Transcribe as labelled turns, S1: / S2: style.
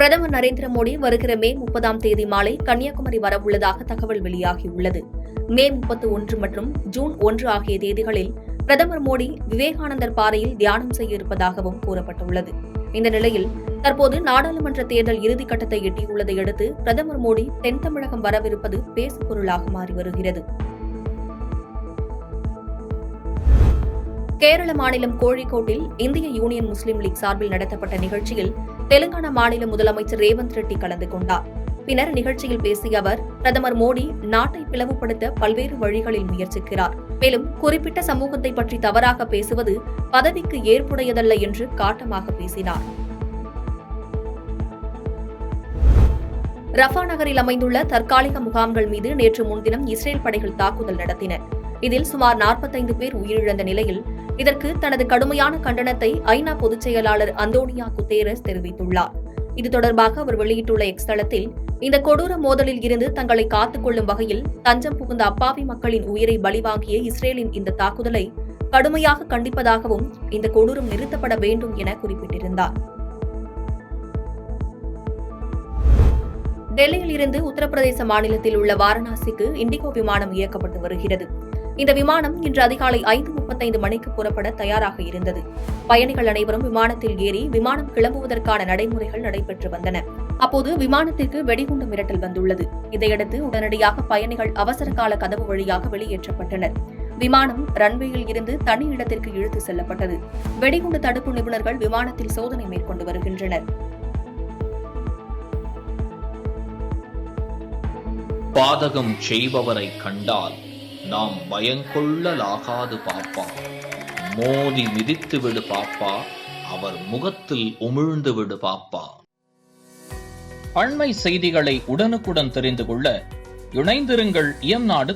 S1: பிரதமர் நரேந்திர மோடி வருகிற மே 30ஆம் தேதி மாலை கன்னியாகுமரி வரவுள்ளதாக தகவல் வெளியாகியுள்ளது. மே 31 மற்றும் ஜூன் 1 ஆகிய தேதிகளில் பிரதமர் மோடி விவேகானந்தர் பாறையில் தியானம் செய்ய இருப்பதாகவும் கூறப்பட்டுள்ளது. இந்த நிலையில் தற்போது நாடாளுமன்ற தேர்தல் இறுதிக்கட்டத்தை எட்டியுள்ளதை அடுத்து பிரதமர் மோடி தென் தமிழகம் வரவிருப்பது பேசுபொருளாக மாறி வருகிறது. கேரள மாநிலம் கோழிக்கோட்டில் இந்திய யூனியன் முஸ்லீம் லீக் சார்பில் நடத்தப்பட்ட நிகழ்ச்சியில் தெலுங்கானா மாநில முதலமைச்சர் ரேவந்த் ரெட்டி கலந்து கொண்டார். பின்னர் நிகழ்ச்சியில் பேசிய அவர், பிரதமர் மோடி நாட்டை பிளவுபடுத்த பல்வேறு வழிகளில் முயற்சிக்கிறார். மேலும் குறிப்பிட்ட சமூகத்தை பற்றி தவறாக பேசுவது பதவிக்கு ஏற்புடையதல்ல என்று காட்டமாக பேசினார். ரஃபா நகரில் அமைந்துள்ள தற்காலிக முகாம்கள் மீது நேற்று முன்தினம் இஸ்ரேல் படைகள் தாக்குதல் நடத்தின. இதில் சுமார் 45 பேர் உயிரிழந்த நிலையில் இதற்கு தனது கடுமையான கண்டனத்தை ஐநா பொதுச் செயலாளர் அந்தோனியா குத்தேரஸ் தெரிவித்துள்ளார். இது தொடர்பாக அவர் வெளியிட்டுள்ள எக்ஸ் தளத்தில், இந்த கொடூர மோதலில் இருந்து தங்களை காத்துக் கொள்ளும் வகையில் தஞ்சம் புகுந்த அப்பாவி மக்களின் உயிரை பலிவாங்கிய இஸ்ரேலின் இந்த தாக்குதலை கடுமையாக கண்டிப்பதாகவும் இந்த கொடூரம் நிறுத்தப்பட வேண்டும் என குறிப்பிட்டிருந்தார். டெல்லியில் இருந்து உத்தரப்பிரதேச மாநிலத்தில் உள்ள வாரணாசிக்கு இண்டிகோ விமானம் இயக்கப்பட்டு வருகிறது. இந்த விமானம் இன்று அதிகாலை 5:35 மணிக்கு புறப்பட தயாராக இருந்தது. பயணிகள் அனைவரும் விமானத்தில் ஏறி விமானம் கிளம்புவதற்கான நடைமுறைகள் நடைபெற்று வந்தன. அப்போது விமானத்திற்கு வெடிகுண்டு மிரட்டல் வந்துள்ளது. இதையடுத்து உடனடியாக பயணிகள் அவசர கால கதவு வழியாக வெளியேற்றப்பட்டனர். விமானம் ரன்வேயில் இருந்து தனி இடத்திற்கு இழுத்து செல்லப்பட்டது. வெடிகுண்டு தடுப்பு நிபுணர்கள் விமானத்தில் சோதனை மேற்கொண்டு வருகின்றனர்.
S2: பாதகம் செய்பவரை கண்டால் நாம் பயங்கொள்ளலாகாது பாப்பா. மோதி மிதித்து விடு பாப்பா, அவர் முகத்தில் உமிழ்ந்து விடு பாப்பா. அண்மை செய்திகளை உடனுக்குடன் தெரிந்து கொள்ள இணைந்திருங்கள் இயம்நாடு